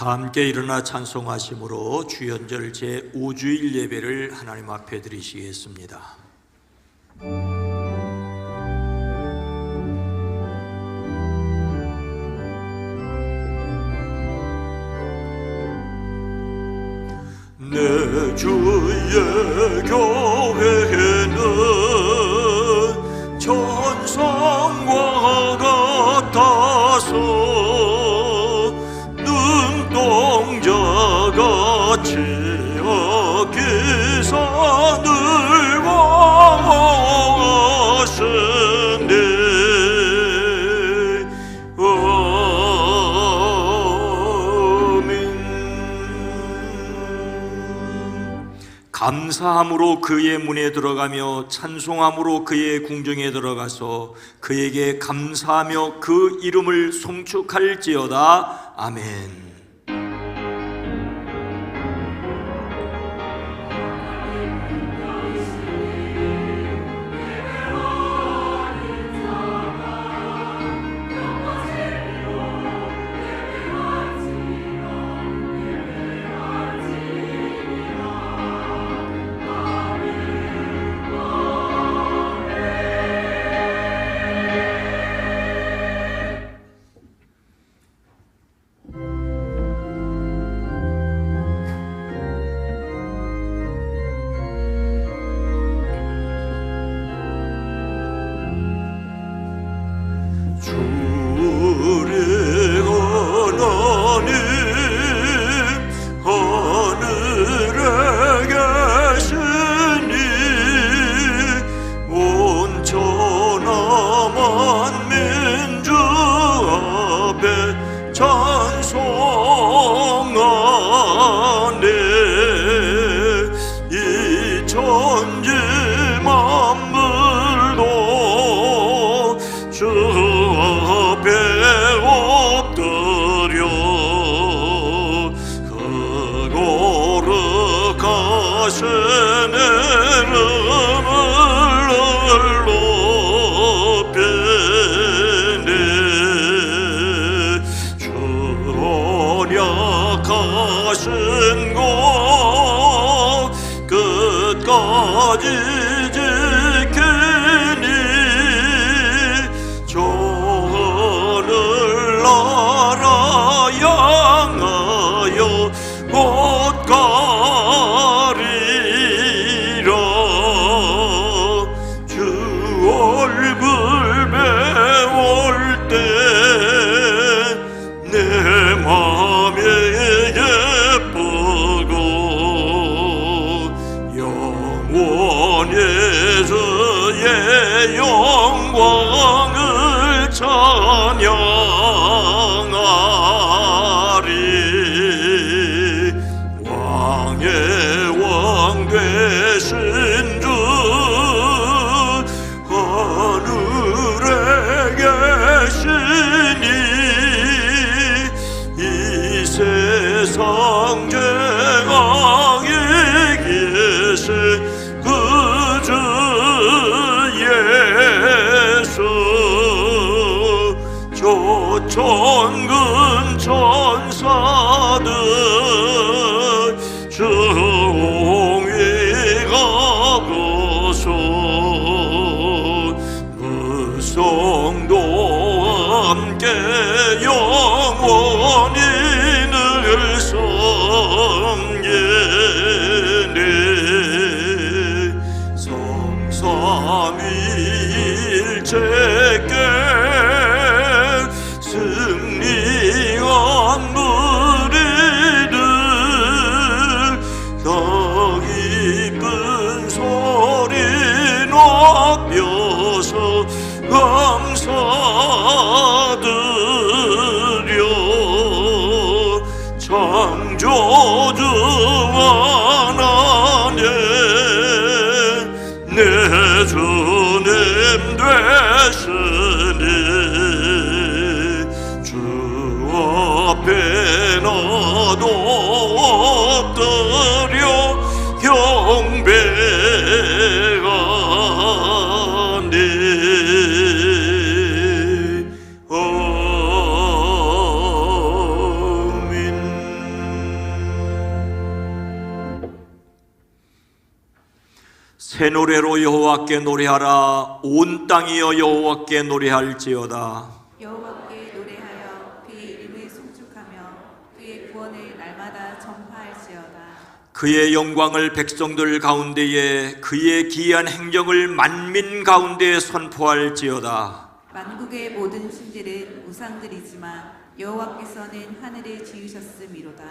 다 함께 일어나 찬송하심으로 주연절 제5주일 예배를 하나님 앞에 드리시겠습니다. 내 주의 교회는 천상과 같아서 눈동자같이 어기사 늘 왕하시네. 감사함으로 그의 문에 들어가며 찬송함으로 그의 궁정에 들어가서 그에게 감사하며 그 이름을 송축할지어다. 아멘. 영광을 찬양하리. 왕의 왕 되신 주 하늘에 계시니 이 세상 제왕이 계신 그 주 천근 천사들 정의 가고서 무성도 함께 영원히 늘 섬기네. 성삼위일체께 승리한 무리들 더 기쁜 소리 높여서 감사드려. 창조주 하나님 내 주님 되시니 앞에 나도 엎드려 경배하네. 아멘. 새 노래로 여호와께 노래하라. 온 땅이여 여호와께 노래할지어다. 여호와께 노래하여 그의 이름을 송축하며 그의 구원을 날마다 전파할지어다. 그의 영광을 백성들 가운데에, 그의 기이한 행적을 만민 가운데에 선포할지어다. 만국의 모든 신들은 우상들이지만 여호와께서는 하늘을 지으셨음이로다.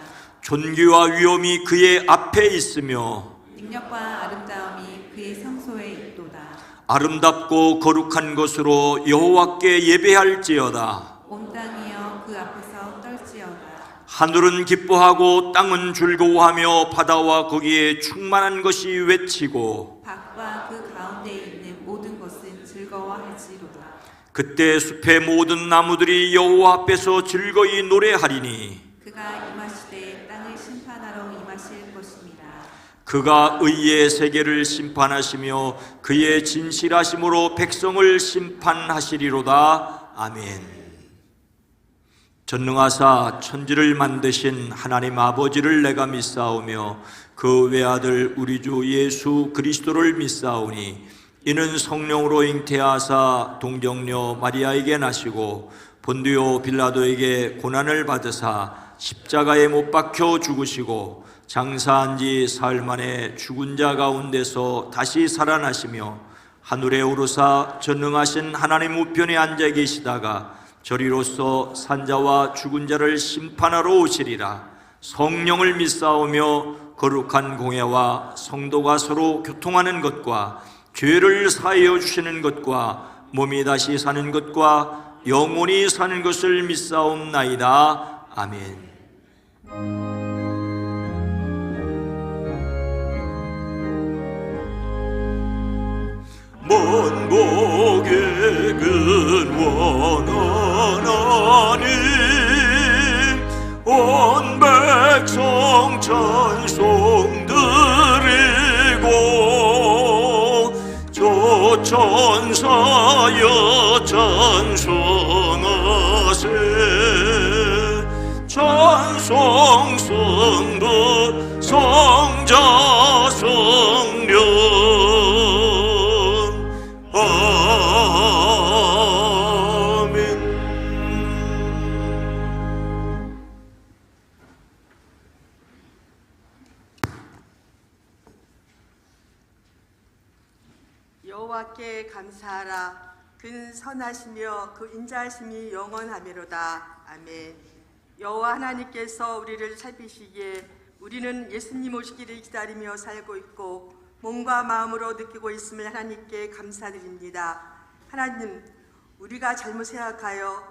존귀와 위엄이 그의 앞에 있으며 능력과 아름다움이 그의 성소에 있도다. 아름답고 거룩한 것으로 여호와께 예배할지어다. 온 땅이여 그 앞에서 떨지어다. 하늘은 기뻐하고 땅은 즐거워하며 바다와 거기에 충만한 것이 외치고 밖과 그 가운데 있는 모든 것은 즐거워할지로다. 그때 숲의 모든 나무들이 여호와 앞에서 즐거이 노래하리니 그가 임하시되 땅을 심판하러 임하실 것입니다. 그가 의의 세계를 심판하시며 그의 진실하심으로 백성을 심판하시리로다. 아멘. 전능하사 천지를 만드신 하나님 아버지를 내가 믿사오며 그 외아들 우리 주 예수 그리스도를 믿사오니 이는 성령으로 잉태하사 동정녀 마리아에게 나시고 본디오 빌라도에게 고난을 받으사 십자가에 못 박혀 죽으시고 장사한 지 사흘 만에 죽은 자 가운데서 다시 살아나시며 하늘에 오르사 전능하신 하나님 우편에 앉아 계시다가 저리로서 산자와 죽은 자를 심판하러 오시리라. 성령을 믿사오며 거룩한 공예와 성도가 서로 교통하는 것과 죄를 사하여 주시는 것과 몸이 다시 사는 것과 영원히 사는 것을 믿사옵나이다. 아멘. 먼 곳에 근원한 하나님 온 백성 찬송 드리고 저 천사여 찬송하세 찬송 성부 성자 성령 여호와께 감사하라. 그는 선하시며 그 인자하심이 영원하미로다. 아멘. 여호와 하나님께서 우리를 살피시기에 우리는 예수님 오시기를 기다리며 살고 있고 몸과 마음으로 느끼고 있음을 하나님께 감사드립니다. 하나님, 우리가 잘못 생각하여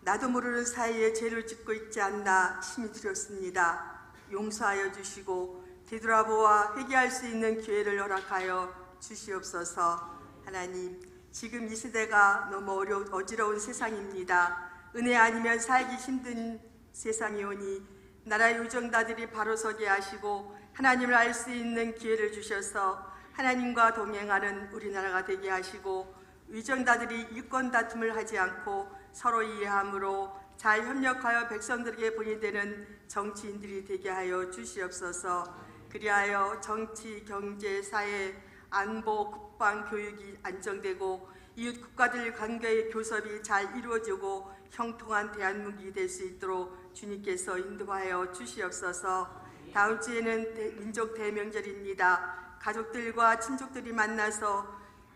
나도 모르는 사이에 죄를 짓고 있지 않나 심히 두렵습니다. 용서하여 주시고 되돌아보아 회개할 수 있는 기회를 허락하여 주시옵소서. 하나님, 지금 이 시대가 너무 어지러운 세상입니다. 은혜 아니면 살기 힘든 세상이 오니 나라의 유정자들이 바로 서게 하시고 하나님을 알 수 있는 기회를 주셔서 하나님과 동행하는 우리나라가 되게 하시고 위정자들이 유권 다툼을 하지 않고 서로 이해함으로 잘 협력하여 백성들에게 본이 되는 정치인들이 되게 하여 주시옵소서. 그리하여 정치, 경제, 사회, 안보, 국방, 교육이 안정되고 이웃 국가들 관계의 교섭이 잘 이루어지고 형통한 대한민국이 될 수 있도록 주님께서 인도하여 주시옵소서. 다음 주에는 민족 대명절입니다. 가족들과 친족들이 만나서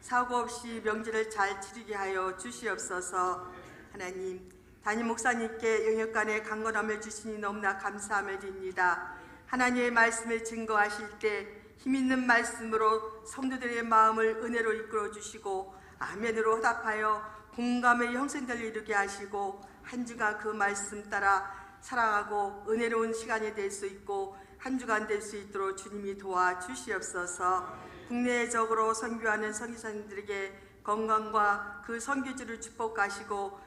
사고 없이 명절을 잘 치르게 하여 주시옵소서. 하나님, 담임 목사님께 영역간의 강건함을 주시니 너무나 감사함을 드립니다. 하나님의 말씀을 증거하실 때 힘있는 말씀으로 성도들의 마음을 은혜로 이끌어 주시고 아멘으로 화답하여 공감의 형성들을 이루게 하시고 한 주간 그 말씀 따라 사랑하고 은혜로운 시간이 될 수 있고 한 주간 될 수 있도록 주님이 도와주시옵소서. 국내적으로 선교하는 선교사님들에게 건강과 그 선교지를 축복하시고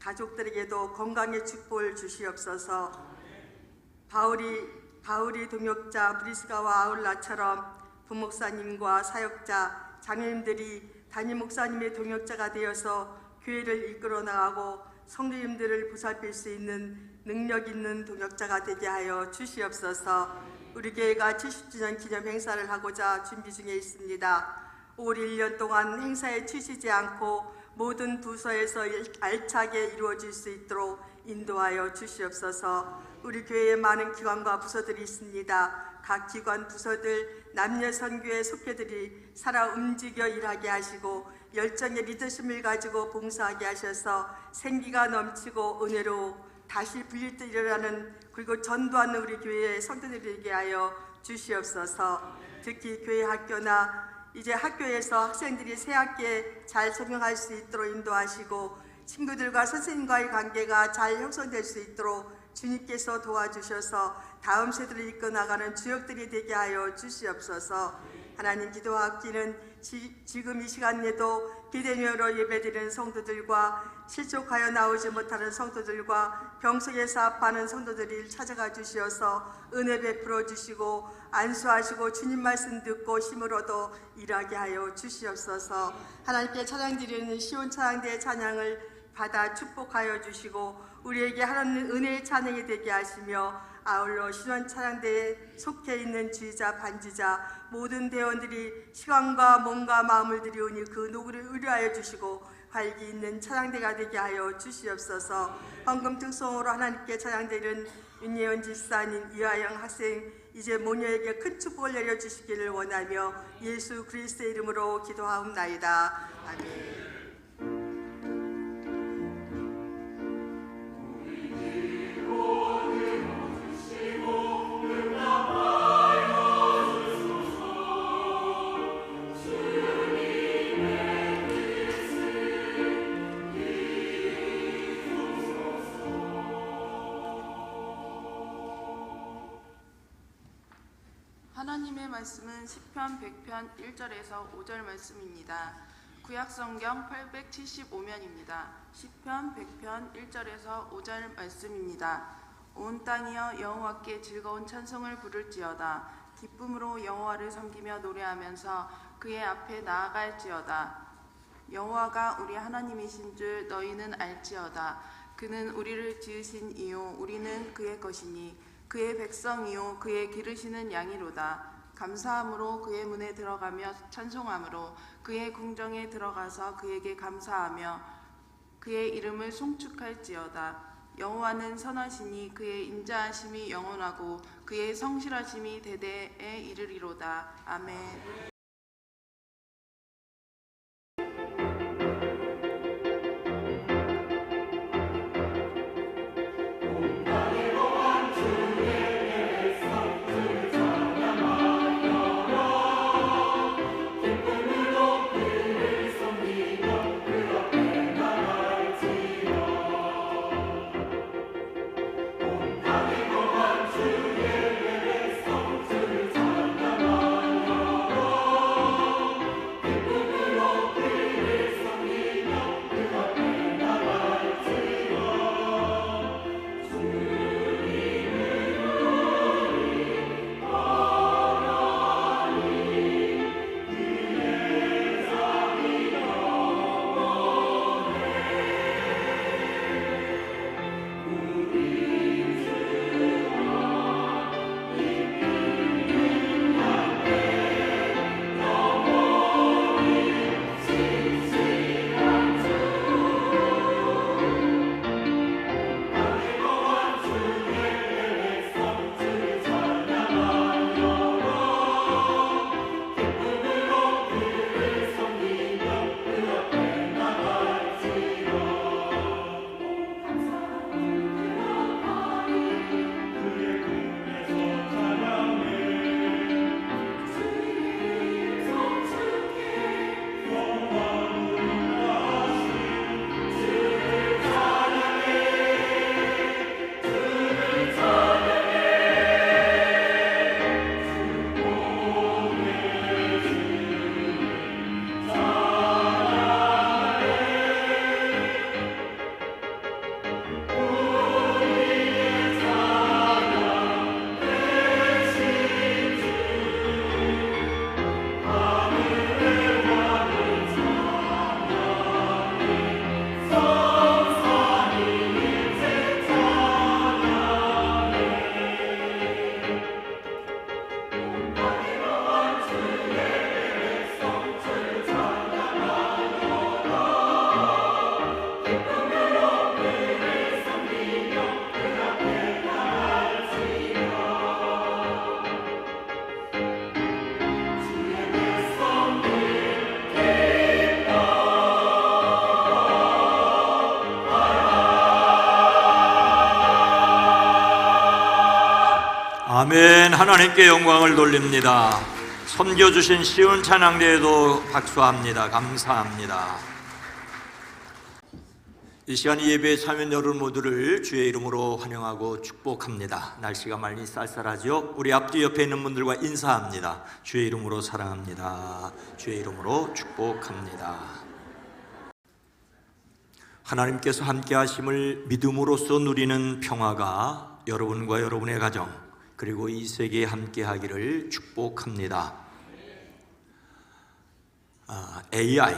가족들에게도 건강의 축복을 주시옵소서. 바울이 동역자 브리스가와 아울라처럼 부목사님과 사역자, 장로님들이 담임 목사님의 동역자가 되어서 교회를 이끌어 나가고 성도님들을 보살필 수 있는 능력 있는 동역자가 되게 하여 주시옵소서. 우리 교회가 70주년 기념 행사를 하고자 준비 중에 있습니다. 올 1년 동안 행사에 치시지 않고 모든 부서에서 알차게 이루어질 수 있도록 인도하여 주시옵소서. 우리 교회에 많은 기관과 부서들이 있습니다. 각 기관 부서들 남녀 선교의 속회들이 살아 움직여 일하게 하시고 열정의 리더십을 가지고 봉사하게 하셔서 생기가 넘치고 은혜로 다시 불릴 때 일어나는 그리고 전도하는 우리 교회의 성도들에게 하여 주시옵소서. 특히 교회 학교나 이제 학교에서 학생들이 새 학기에 잘 적응할 수 있도록 인도하시고 친구들과 선생님과의 관계가 잘 형성될 수 있도록 주님께서 도와주셔서 다음 세대를 이끌어나가는 주역들이 되게 하여 주시옵소서. 하나님, 기도학기는 지금 이 시간에도 비대면으로 예배드리는 성도들과 실족하여 나오지 못하는 성도들과 병석에서 아파하는 성도들을 찾아가 주시어서 은혜 베풀어 주시고 안수하시고 주님 말씀 듣고 힘을 얻어 일하게 하여 주시옵소서. 하나님께 찬양드리는 시온 찬양대의 찬양을 받아 축복하여 주시고 우리에게 하나님 은혜의 찬양이 되게 하시며 아울러 신원 찬양대에 속해 있는 지휘자, 반주자 모든 대원들이 시간과 몸과 마음을 들이오니 그 노구를 의뢰하여 주시고 활기 있는 찬양대가 되게 하여 주시옵소서. 헌금 특송으로 하나님께 찬양드리는 윤예원 집사님, 이하영 학생, 이제 모녀에게 큰 축복을 내려주시기를 원하며 예수 그리스도의 이름으로 기도하옵나이다. 아멘. 하나님의 말씀은 시편 100편 1절에서 5절 말씀입니다. 구약성경 875면입니다. 시편 100편 1절에서 5절 말씀입니다. 온 땅이여 여호와께 즐거운 찬송을 부를지어다. 기쁨으로 여호와를 섬기며 노래하면서 그의 앞에 나아갈지어다. 여호와가 우리 하나님이신 줄 너희는 알지어다. 그는 우리를 지으신 이요 우리는 그의 것이니 그의 백성이요 그의 기르시는 양이로다. 감사함으로 그의 문에 들어가며 찬송함으로 그의 궁정에 들어가서 그에게 감사하며 그의 이름을 송축할지어다. 여호와는 선하시니 그의 인자하심이 영원하고 그의 성실하심이 대대에 이르리로다. 아멘. 아멘. 하나님께 영광을 돌립니다. 섬겨주신 쉬운 찬양대에도 박수합니다. 감사합니다. 이 시간 예배에 참여한 여러분 모두를 주의 이름으로 환영하고 축복합니다. 날씨가 많이 쌀쌀하죠? 우리 앞뒤 옆에 있는 분들과 인사합니다. 주의 이름으로 사랑합니다. 주의 이름으로 축복합니다. 하나님께서 함께 하심을 믿음으로써 누리는 평화가 여러분과 여러분의 가정 그리고 이 세계에 함께 하기를 축복합니다. AI,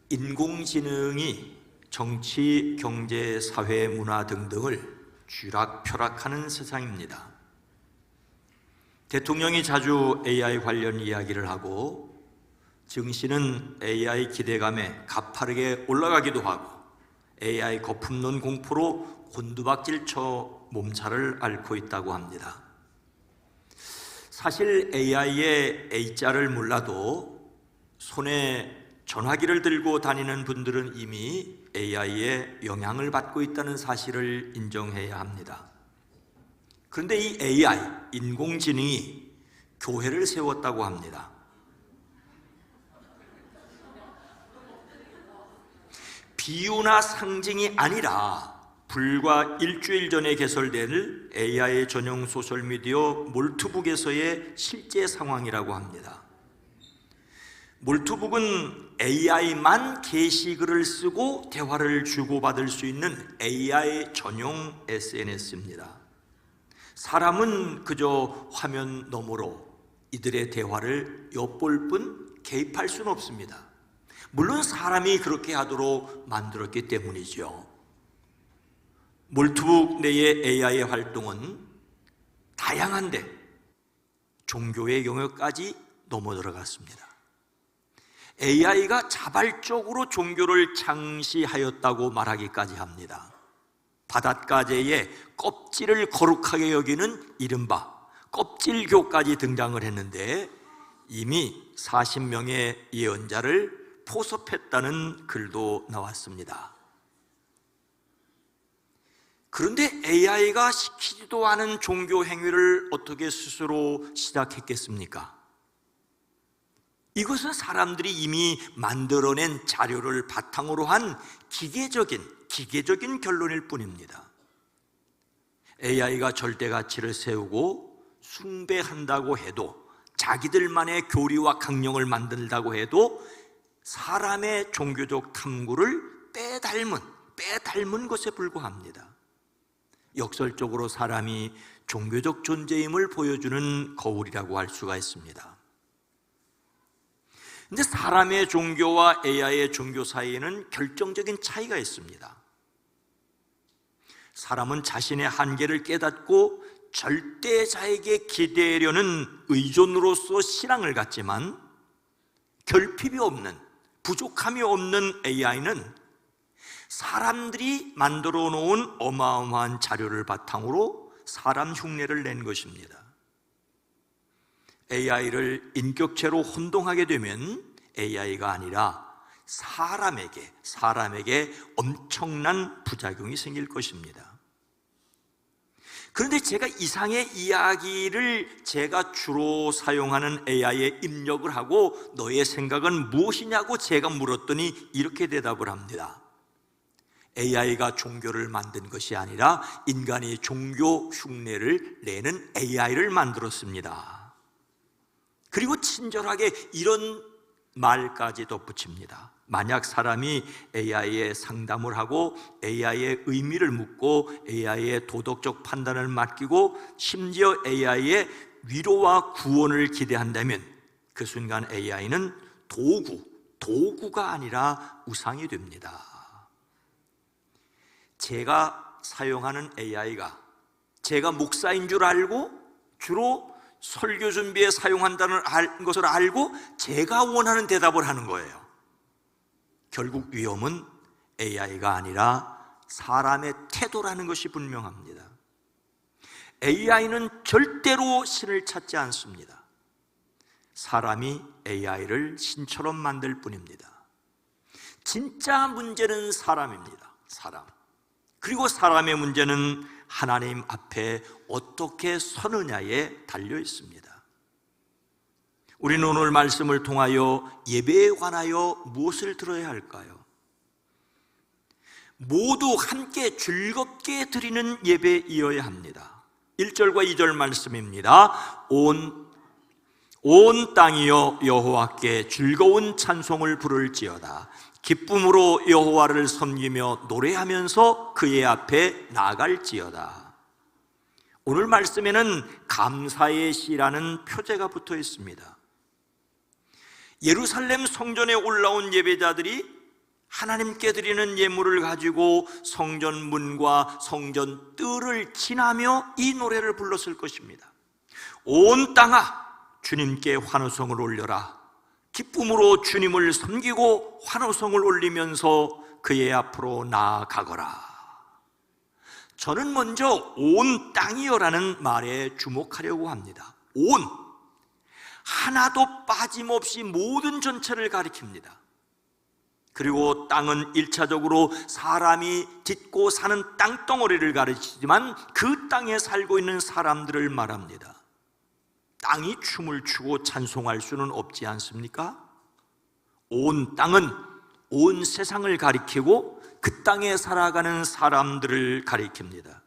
인공지능이 정치, 경제, 사회, 문화 등등을 쥐락펴락하는 세상입니다. 대통령이 자주 AI 관련 이야기를 하고 증시는 AI 기대감에 가파르게 올라가기도 하고 AI 거품론 공포로 곤두박질쳐 몸살을 앓고 있다고 합니다. 사실 AI의 A자를 몰라도 손에 전화기를 들고 다니는 분들은 이미 AI의 영향을 받고 있다는 사실을 인정해야 합니다. 그런데 이 AI, 인공지능이 교회를 세웠다고 합니다. 비유나 상징이 아니라 불과 일주일 전에 개설된 AI 전용 소셜미디어 몰투북에서의 실제 상황이라고 합니다. 몰투북은 AI만 게시글을 쓰고 대화를 주고받을 수 있는 AI 전용 SNS입니다. 사람은 그저 화면 너머로 이들의 대화를 엿볼 뿐 개입할 수는 없습니다. 물론 사람이 그렇게 하도록 만들었기 때문이죠. 몰투북 내의 AI의 활동은 다양한데 종교의 영역까지 넘어 들어갔습니다. AI가 자발적으로 종교를 창시하였다고 말하기까지 합니다. 바닷가재의 껍질을 거룩하게 여기는 이른바 껍질교까지 등장을 했는데 이미 40명의 예언자를 포섭했다는 글도 나왔습니다. 그런데 AI가 시키지도 않은 종교 행위를 어떻게 스스로 시작했겠습니까? 이것은 사람들이 이미 만들어낸 자료를 바탕으로 한 기계적인 결론일 뿐입니다. AI가 절대 가치를 세우고 숭배한다고 해도 자기들만의 교리와 강령을 만든다고 해도 사람의 종교적 탐구를 빼닮은 것에 불과합니다. 역설적으로 사람이 종교적 존재임을 보여주는 거울이라고 할 수가 있습니다. 근데 사람의 종교와 AI의 종교 사이에는 결정적인 차이가 있습니다. 사람은 자신의 한계를 깨닫고 절대자에게 기대려는 의존으로서 신앙을 갖지만 결핍이 없는, 부족함이 없는 AI는 사람들이 만들어 놓은 어마어마한 자료를 바탕으로 사람 흉내를 낸 것입니다. AI를 인격체로 혼동하게 되면 AI가 아니라 사람에게 엄청난 부작용이 생길 것입니다. 그런데 제가 이상의 이야기를 제가 주로 사용하는 AI에 입력을 하고 너의 생각은 무엇이냐고 제가 물었더니 이렇게 대답을 합니다. AI가 종교를 만든 것이 아니라 인간이 종교 흉내를 내는 AI를 만들었습니다. 그리고 친절하게 이런 말까지 덧붙입니다. 만약 사람이 AI에 상담을 하고 AI의 의미를 묻고 AI의 도덕적 판단을 맡기고 심지어 AI의 위로와 구원을 기대한다면 그 순간 AI는 도구가 아니라 우상이 됩니다. 제가 사용하는 AI가 제가 목사인 줄 알고 주로 설교 준비에 사용한다는 것을 알고 제가 원하는 대답을 하는 거예요. 결국 위험은 AI가 아니라 사람의 태도라는 것이 분명합니다. AI는 절대로 신을 찾지 않습니다. 사람이 AI를 신처럼 만들 뿐입니다. 진짜 문제는 사람입니다. 사람. 그리고 사람의 문제는 하나님 앞에 어떻게 서느냐에 달려 있습니다. 우리는 오늘 말씀을 통하여 예배에 관하여 무엇을 들어야 할까요? 모두 함께 즐겁게 드리는 예배이어야 합니다. 1절과 2절 말씀입니다. 온 땅이여 여호와께 즐거운 찬송을 부를지어다. 기쁨으로 여호와를 섬기며 노래하면서 그의 앞에 나아갈지어다. 오늘 말씀에는 감사의 시라는 표제가 붙어 있습니다. 예루살렘 성전에 올라온 예배자들이 하나님께 드리는 예물을 가지고 성전 문과 성전 뜰을 지나며 이 노래를 불렀을 것입니다. 온 땅아 주님께 환호성을 올려라. 기쁨으로 주님을 섬기고 환호성을 올리면서 그의 앞으로 나아가거라. 저는 먼저 온 땅이여라는 말에 주목하려고 합니다. 온, 하나도 빠짐없이 모든 전체를 가리킵니다. 그리고 땅은 1차적으로 사람이 딛고 사는 땅덩어리를 가리키지만 그 땅에 살고 있는 사람들을 말합니다. 땅이 춤을 추고 찬송할 수는 없지 않습니까? 온 땅은 온 세상을 가리키고 그 땅에 살아가는 사람들을 가리킵니다.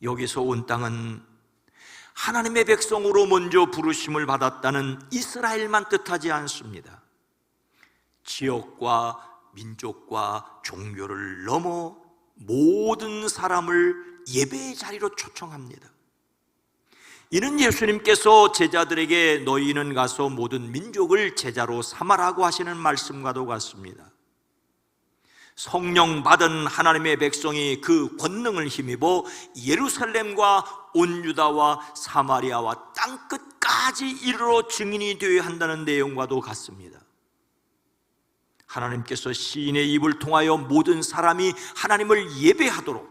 여기서 온 땅은 하나님의 백성으로 먼저 부르심을 받았다는 이스라엘만 뜻하지 않습니다. 지역과 민족과 종교를 넘어 모든 사람을 예배의 자리로 초청합니다. 이는 예수님께서 제자들에게 너희는 가서 모든 민족을 제자로 삼아라고 하시는 말씀과도 같습니다. 성령 받은 하나님의 백성이 그 권능을 힘입어 예루살렘과 온 유다와 사마리아와 땅끝까지 이르러 증인이 되어야 한다는 내용과도 같습니다. 하나님께서 시인의 입을 통하여 모든 사람이 하나님을 예배하도록,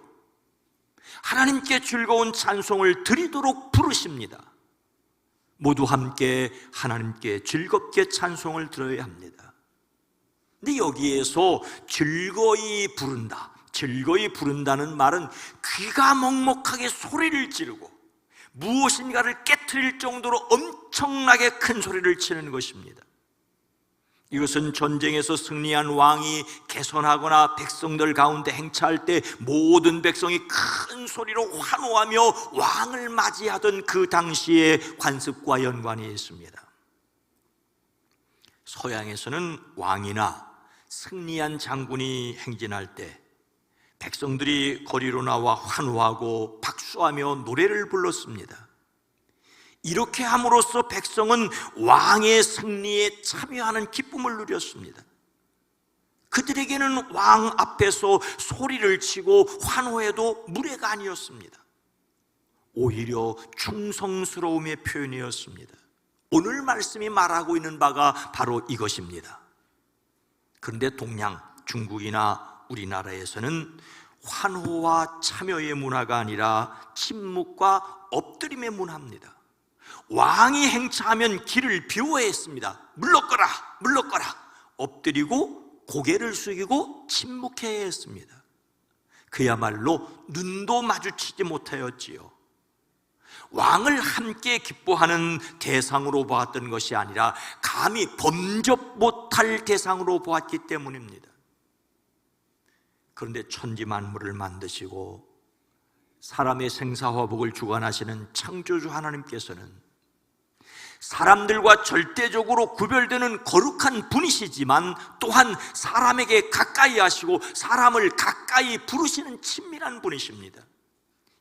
하나님께 즐거운 찬송을 드리도록 부르십니다. 모두 함께 하나님께 즐겁게 찬송을 들어야 합니다. 근데 여기에서 즐거이 부른다, 즐거이 부른다는 말은 귀가 먹먹하게 소리를 지르고 무엇인가를 깨트릴 정도로 엄청나게 큰 소리를 치는 것입니다. 이것은 전쟁에서 승리한 왕이 개선하거나 백성들 가운데 행차할 때 모든 백성이 큰 소리로 환호하며 왕을 맞이하던 그 당시의 관습과 연관이 있습니다. 서양에서는 왕이나 승리한 장군이 행진할 때 백성들이 거리로 나와 환호하고 박수하며 노래를 불렀습니다. 이렇게 함으로써 백성은 왕의 승리에 참여하는 기쁨을 누렸습니다. 그들에게는 왕 앞에서 소리를 치고 환호해도 무례가 아니었습니다. 오히려 충성스러움의 표현이었습니다. 오늘 말씀이 말하고 있는 바가 바로 이것입니다. 그런데 동양, 중국이나 우리나라에서는 환호와 참여의 문화가 아니라 침묵과 엎드림의 문화입니다. 왕이 행차하면 길을 비워야 했습니다. 물러거라, 물러거라. 엎드리고 고개를 숙이고 침묵해야 했습니다. 그야말로 눈도 마주치지 못하였지요. 왕을 함께 기뻐하는 대상으로 보았던 것이 아니라 감히 범접 못할 대상으로 보았기 때문입니다. 그런데 천지만물을 만드시고 사람의 생사화복을 주관하시는 창조주 하나님께서는 사람들과 절대적으로 구별되는 거룩한 분이시지만 또한 사람에게 가까이 하시고 사람을 가까이 부르시는 친밀한 분이십니다.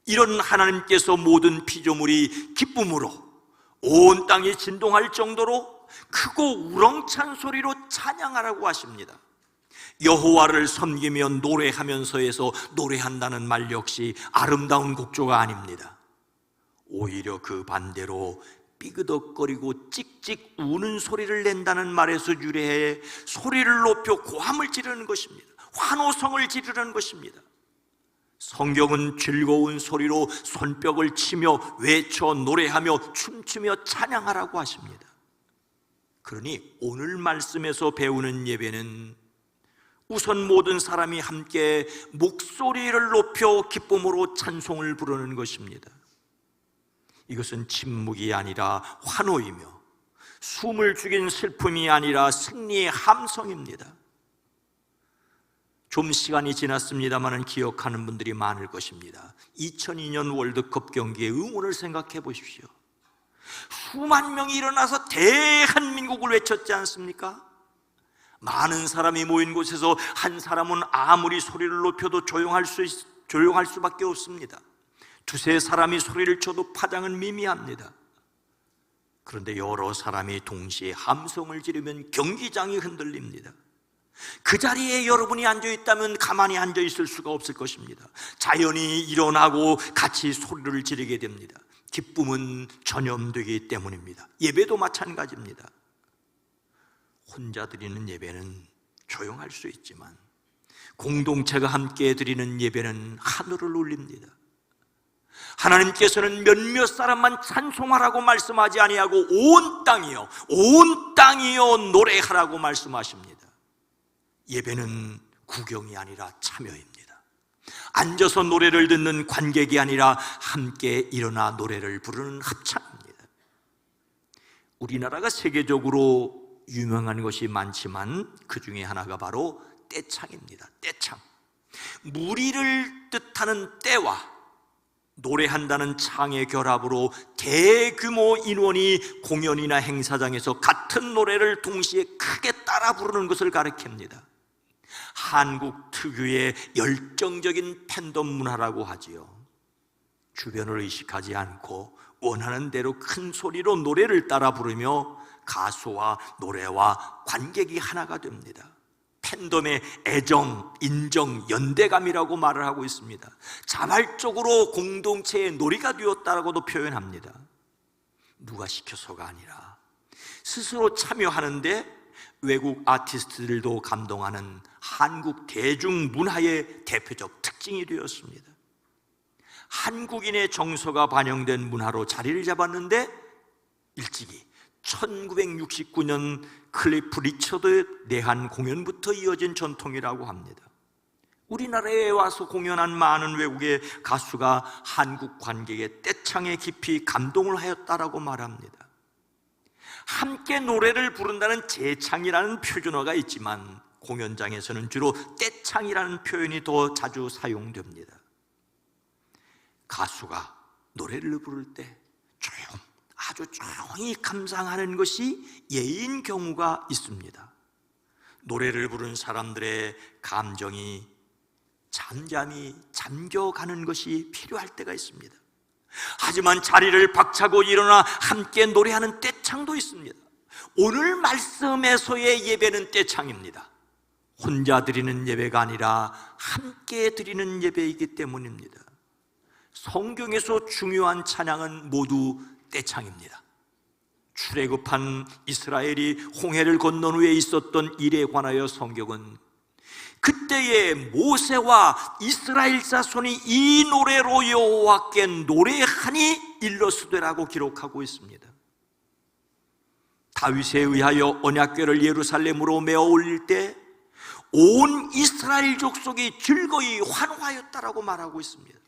이런 하나님께서 모든 피조물이 기쁨으로 온 땅이 진동할 정도로 크고 우렁찬 소리로 찬양하라고 하십니다. 여호와를 섬기며 노래하면서에서 노래한다는 말 역시 아름다운 곡조가 아닙니다. 오히려 그 반대로 삐그덕거리고 찍찍 우는 소리를 낸다는 말에서 유래해 소리를 높여 고함을 지르는 것입니다. 환호성을 지르는 것입니다. 성경은 즐거운 소리로 손뼉을 치며 외쳐 노래하며 춤추며 찬양하라고 하십니다. 그러니 오늘 말씀에서 배우는 예배는 우선 모든 사람이 함께 목소리를 높여 기쁨으로 찬송을 부르는 것입니다. 이것은 침묵이 아니라 환호이며 숨을 죽인 슬픔이 아니라 승리의 함성입니다. 좀 시간이 지났습니다만 기억하는 분들이 많을 것입니다. 2002년 월드컵 경기의 응원을 생각해 보십시오. 수만 명이 일어나서 대한민국을 외쳤지 않습니까? 많은 사람이 모인 곳에서 한 사람은 아무리 소리를 높여도 조용할 수밖에 없습니다. 두세 사람이 소리를 쳐도 파장은 미미합니다. 그런데 여러 사람이 동시에 함성을 지르면 경기장이 흔들립니다. 그 자리에 여러분이 앉아있다면 가만히 앉아있을 수가 없을 것입니다. 자연히 일어나고 같이 소리를 지르게 됩니다. 기쁨은 전염되기 때문입니다. 예배도 마찬가지입니다. 혼자 드리는 예배는 조용할 수 있지만 공동체가 함께 드리는 예배는 하늘을 울립니다. 하나님께서는 몇몇 사람만 찬송하라고 말씀하지 아니하고 온 땅이요 노래하라고 말씀하십니다. 예배는 구경이 아니라 참여입니다. 앉아서 노래를 듣는 관객이 아니라 함께 일어나 노래를 부르는 합창입니다. 우리나라가 세계적으로 유명한 것이 많지만 그 중에 하나가 바로 떼창입니다. 떼창. 무리를 뜻하는 떼와 노래한다는 창의 결합으로 대규모 인원이 공연이나 행사장에서 같은 노래를 동시에 크게 따라 부르는 것을 가리킵니다. 한국 특유의 열정적인 팬덤 문화라고 하지요. 주변을 의식하지 않고 원하는 대로 큰 소리로 노래를 따라 부르며 가수와 노래와 관객이 하나가 됩니다. 팬덤의 애정, 인정, 연대감이라고 말을 하고 있습니다. 자발적으로 공동체의 놀이가 되었다라고도 표현합니다. 누가 시켜서가 아니라 스스로 참여하는데 외국 아티스트들도 감동하는 한국 대중문화의 대표적 특징이 되었습니다. 한국인의 정서가 반영된 문화로 자리를 잡았는데 일찍이 1969년 클리프 리처드 내한 공연부터 이어진 전통이라고 합니다. 우리나라에 와서 공연한 많은 외국의 가수가 한국 관객의 떼창에 깊이 감동을 하였다라고 말합니다. 함께 노래를 부른다는 재창이라는 표준어가 있지만 공연장에서는 주로 떼창이라는 표현이 더 자주 사용됩니다. 가수가 노래를 부를 때 아주 조용히 감상하는 것이 예인 경우가 있습니다. 노래를 부른 사람들의 감정이 잠잠히 잠겨가는 것이 필요할 때가 있습니다. 하지만 자리를 박차고 일어나 함께 노래하는 떼창도 있습니다. 오늘 말씀에서의 예배는 떼창입니다. 혼자 드리는 예배가 아니라 함께 드리는 예배이기 때문입니다. 성경에서 중요한 찬양은 모두 떼창입니다. 출애굽한 이스라엘이 홍해를 건넌 후에 있었던 일에 관하여 성경은 그때의 모세와 이스라엘 자손이 이 노래로 여호와께 노래하니 일러스되라고 기록하고 있습니다. 다윗에 의하여 언약궤를 예루살렘으로 메어 올릴 때 온 이스라엘 족속이 즐거이 환호하였다라고 말하고 있습니다.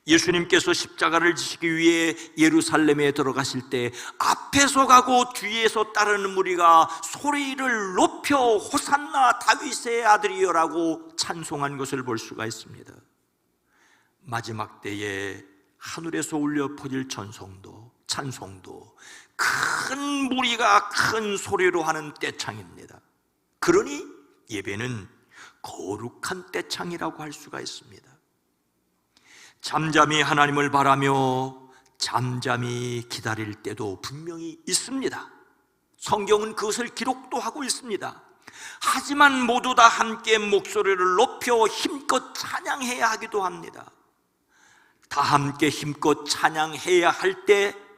예수님께서 십자가를 지시기 위해 예루살렘에 들어가실 때 앞에서 가고 뒤에서 따르는 무리가 소리를 높여 호산나 다윗의 아들이여라고 찬송한 것을 볼 수가 있습니다. 마지막 때에 하늘에서 울려 퍼질 찬송도 큰 무리가 큰 소리로 하는 떼창입니다. 그러니 예배는 거룩한 떼창이라고 할 수가 있습니다. 잠잠히 하나님을 바라며 잠잠히 기다릴 때도 분명히 있습니다. 성경은 그것을 기록도 하고 있습니다. 하지만 모두 다 함께 목소리를 높여 힘껏 찬양해야 하기도 합니다. 다 함께 힘껏 찬양해야 할 때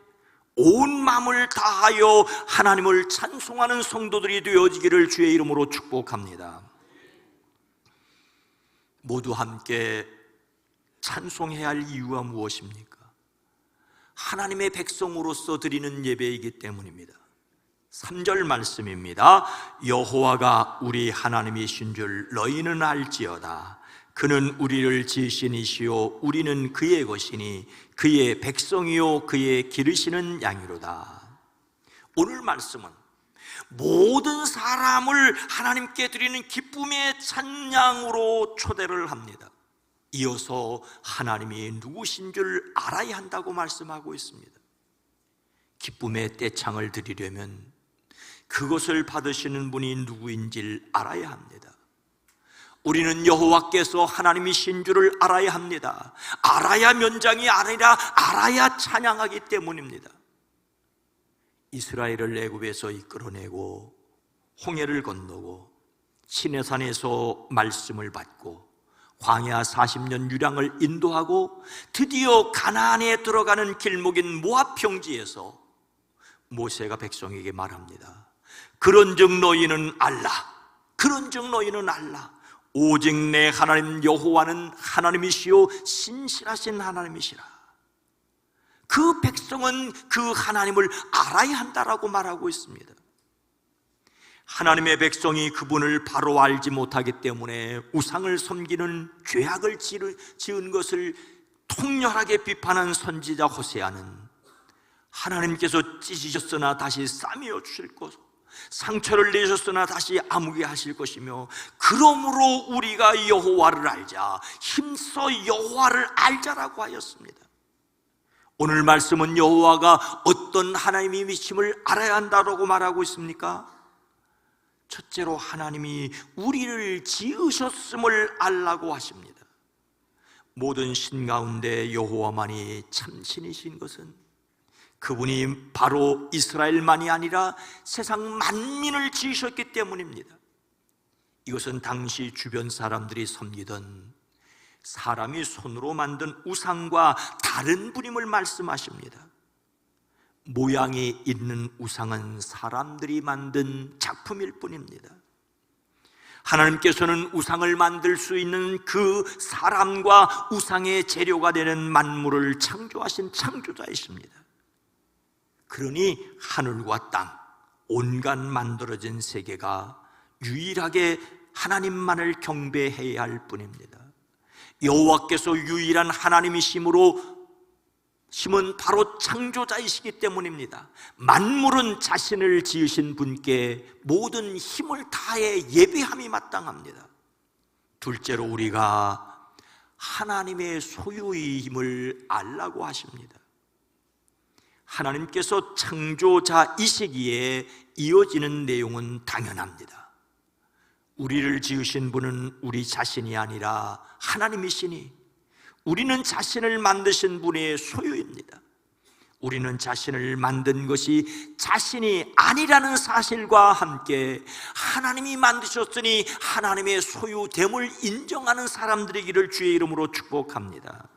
온 마음을 다하여 하나님을 찬송하는 성도들이 되어지기를 주의 이름으로 축복합니다. 모두 함께 찬송해야 할 이유가 무엇입니까? 하나님의 백성으로서 드리는 예배이기 때문입니다. 3절 말씀입니다. 여호와가 우리 하나님이신 줄 너희는 알지어다. 그는 우리를 지으신 이시요 우리는 그의 것이니 그의 백성이요 그의 기르시는 양이로다. 오늘 말씀은 모든 사람을 하나님께 드리는 기쁨의 찬양으로 초대를 합니다. 이어서 하나님이 누구신 줄 알아야 한다고 말씀하고 있습니다. 기쁨의 떼창을 드리려면 그것을 받으시는 분이 누구인지를 알아야 합니다. 우리는 여호와께서 하나님이신 줄을 알아야 합니다. 알아야 면장이 아니라 알아야 찬양하기 때문입니다. 이스라엘을 애굽에서 이끌어내고 홍해를 건너고 시내산에서 말씀을 받고 광야 40년 유랑을 인도하고 드디어 가나안에 들어가는 길목인 모압 평지에서 모세가 백성에게 말합니다. 그런즉 너희는 알라, 그런즉 너희는 알라, 오직 내 하나님 여호와는 하나님이시요 신실하신 하나님이시라. 그 백성은 그 하나님을 알아야 한다라고 말하고 있습니다. 하나님의 백성이 그분을 바로 알지 못하기 때문에 우상을 섬기는 죄악을 지은 것을 통렬하게 비판한 선지자 호세아는 하나님께서 찢으셨으나 다시 싸매어 주실 것, 상처를 내셨으나 다시 아무게 하실 것이며 그러므로 우리가 여호와를 알자, 힘써 여호와를 알자라고 하였습니다. 오늘 말씀은 여호와가 어떤 하나님이심을 알아야 한다고 말하고 있습니까? 첫째로 하나님이 우리를 지으셨음을 알라고 하십니다. 모든 신 가운데 여호와만이 참 신이신 것은 그분이 바로 이스라엘만이 아니라 세상 만민을 지으셨기 때문입니다. 이것은 당시 주변 사람들이 섬기던 사람이 손으로 만든 우상과 다른 분임을 말씀하십니다. 모양이 있는 우상은 사람들이 만든 작품일 뿐입니다. 하나님께서는 우상을 만들 수 있는 그 사람과 우상의 재료가 되는 만물을 창조하신 창조자이십니다. 그러니 하늘과 땅, 온갖 만들어진 세계가 유일하게 하나님만을 경배해야 할 뿐입니다. 여호와께서 유일한 하나님이심으로 심은 바로 창조자이시기 때문입니다. 만물은 자신을 지으신 분께 모든 힘을 다해 예배함이 마땅합니다. 둘째로 우리가 하나님의 소유임을 알라고 하십니다. 하나님께서 창조자이시기에 이어지는 내용은 당연합니다. 우리를 지으신 분은 우리 자신이 아니라 하나님이시니 우리는 자신을 만드신 분의 소유입니다. 우리는 자신을 만든 것이 자신이 아니라는 사실과 함께 하나님이 만드셨으니 하나님의 소유됨을 인정하는 사람들이기를 주의 이름으로 축복합니다.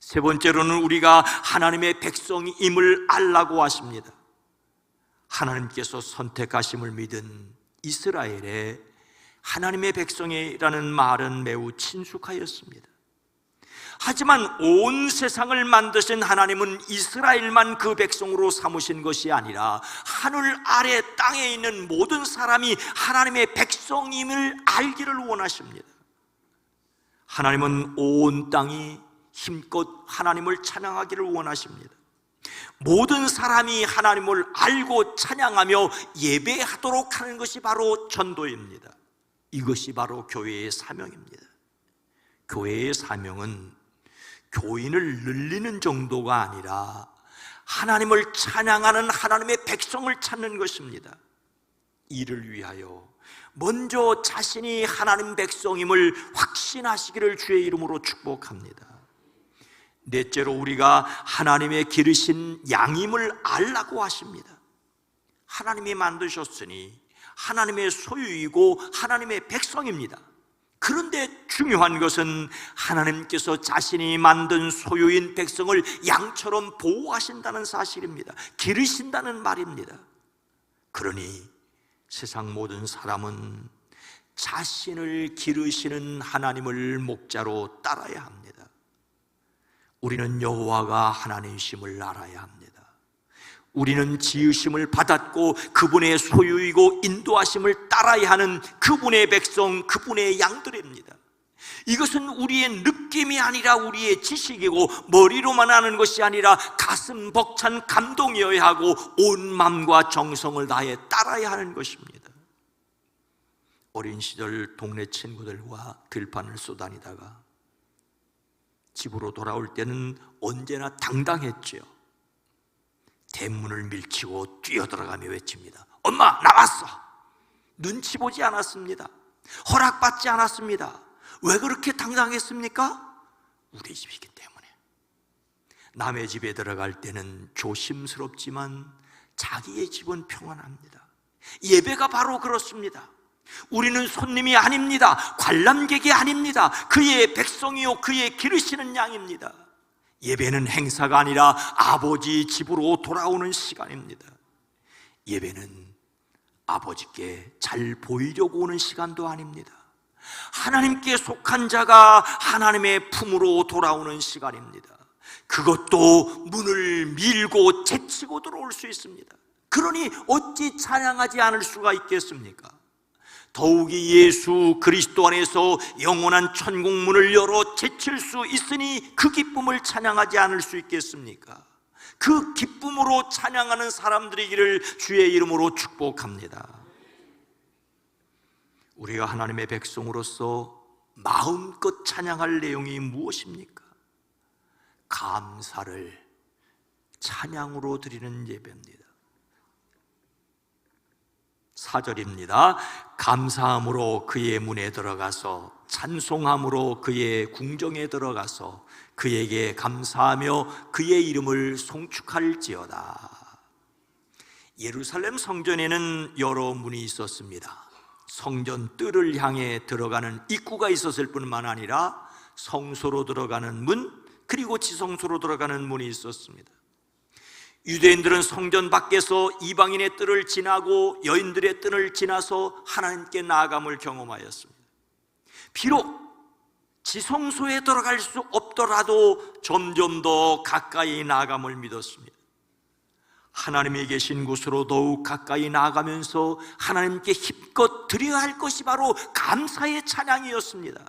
세 번째로는 우리가 하나님의 백성임을 알라고 하십니다. 하나님께서 선택하심을 믿은 이스라엘에 하나님의 백성이라는 말은 매우 친숙하였습니다. 하지만 온 세상을 만드신 하나님은 이스라엘만 그 백성으로 삼으신 것이 아니라 하늘 아래 땅에 있는 모든 사람이 하나님의 백성임을 알기를 원하십니다. 하나님은 온 땅이 힘껏 하나님을 찬양하기를 원하십니다. 모든 사람이 하나님을 알고 찬양하며 예배하도록 하는 것이 바로 전도입니다. 이것이 바로 교회의 사명입니다. 교회의 사명은 교인을 늘리는 정도가 아니라 하나님을 찬양하는 하나님의 백성을 찾는 것입니다. 이를 위하여 먼저 자신이 하나님 백성임을 확신하시기를 주의 이름으로 축복합니다. 넷째로 우리가 하나님의 기르신 양임을 알라고 하십니다. 하나님이 만드셨으니 하나님의 소유이고 하나님의 백성입니다. 그런데 중요한 것은 하나님께서 자신이 만든 소유인 백성을 양처럼 보호하신다는 사실입니다. 기르신다는 말입니다. 그러니 세상 모든 사람은 자신을 기르시는 하나님을 목자로 따라야 합니다. 우리는 여호와가 하나님이심을 알아야 합니다. 우리는 지으심을 받았고 그분의 소유이고 인도하심을 따라야 하는 그분의 백성, 그분의 양들입니다. 이것은 우리의 느낌이 아니라 우리의 지식이고 머리로만 아는 것이 아니라 가슴 벅찬 감동이어야 하고 온 마음과 정성을 다해 따라야 하는 것입니다. 어린 시절 동네 친구들과 들판을 쏘다니다가 집으로 돌아올 때는 언제나 당당했죠. 대문을 밀치고 뛰어들어가며 외칩니다. 엄마, 나왔어! 눈치 보지 않았습니다. 허락받지 않았습니다. 왜 그렇게 당당했습니까? 우리 집이기 때문에. 남의 집에 들어갈 때는 조심스럽지만 자기의 집은 평안합니다. 예배가 바로 그렇습니다. 우리는 손님이 아닙니다. 관람객이 아닙니다. 그의 백성이요 그의 기르시는 양입니다. 예배는 행사가 아니라 아버지 집으로 돌아오는 시간입니다. 예배는 아버지께 잘 보이려고 오는 시간도 아닙니다. 하나님께 속한 자가 하나님의 품으로 돌아오는 시간입니다. 그것도 문을 밀고 제치고 들어올 수 있습니다. 그러니 어찌 찬양하지 않을 수가 있겠습니까? 더욱이 예수 그리스도 안에서 영원한 천국문을 열어 제칠 수 있으니 그 기쁨을 찬양하지 않을 수 있겠습니까? 그 기쁨으로 찬양하는 사람들이기를 주의 이름으로 축복합니다. 우리가 하나님의 백성으로서 마음껏 찬양할 내용이 무엇입니까? 감사를 찬양으로 드리는 예배입니다. 4절입니다. 감사함으로 그의 문에 들어가서 찬송함으로 그의 궁정에 들어가서 그에게 감사하며 그의 이름을 송축할지어다. 예루살렘 성전에는 여러 문이 있었습니다. 성전 뜰을 향해 들어가는 입구가 있었을 뿐만 아니라 성소로 들어가는 문, 그리고 지성소로 들어가는 문이 있었습니다. 유대인들은 성전 밖에서 이방인의 뜰을 지나고 여인들의 뜰을 지나서 하나님께 나아감을 경험하였습니다. 비록 지성소에 들어갈 수 없더라도 점점 더 가까이 나아감을 믿었습니다. 하나님이 계신 곳으로 더욱 가까이 나아가면서 하나님께 힘껏 드려야 할 것이 바로 감사의 찬양이었습니다.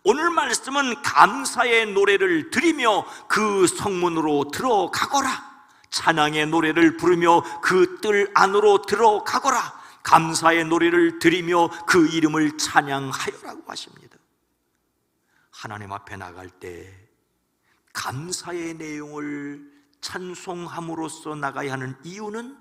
오늘 말씀은 감사의 노래를 드리며 그 성문으로 들어가거라, 찬양의 노래를 부르며 그 뜰 안으로 들어가거라, 감사의 노래를 드리며 그 이름을 찬양하여라고 하십니다. 하나님 앞에 나갈 때 감사의 내용을 찬송함으로써 나가야 하는 이유는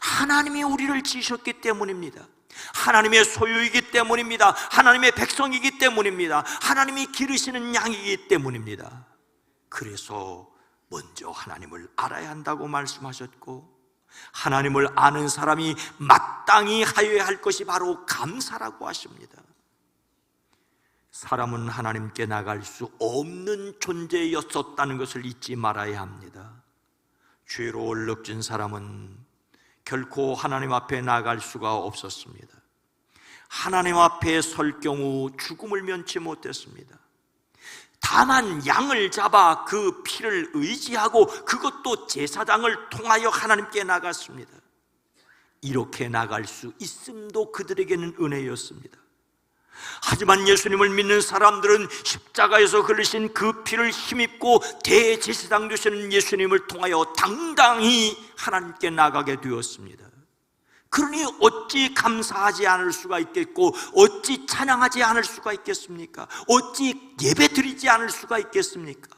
하나님이 우리를 지으셨기 때문입니다. 하나님의 소유이기 때문입니다. 하나님의 백성이기 때문입니다. 하나님이 기르시는 양이기 때문입니다. 그래서 먼저 하나님을 알아야 한다고 말씀하셨고, 하나님을 아는 사람이 마땅히 하여야 할 것이 바로 감사라고 하십니다. 사람은 하나님께 나갈 수 없는 존재였었다는 것을 잊지 말아야 합니다. 죄로 얼룩진 사람은 결코 하나님 앞에 나갈 수가 없었습니다. 하나님 앞에 설 경우 죽음을 면치 못했습니다. 다만 양을 잡아 그 피를 의지하고 그것도 제사장을 통하여 하나님께 나갔습니다. 이렇게 나갈 수 있음도 그들에게는 은혜였습니다. 하지만 예수님을 믿는 사람들은 십자가에서 흘리신 그 피를 힘입고 대제사장 되시는 예수님을 통하여 당당히 하나님께 나가게 되었습니다. 그러니 어찌 감사하지 않을 수가 있겠고, 어찌 찬양하지 않을 수가 있겠습니까? 어찌 예배드리지 않을 수가 있겠습니까?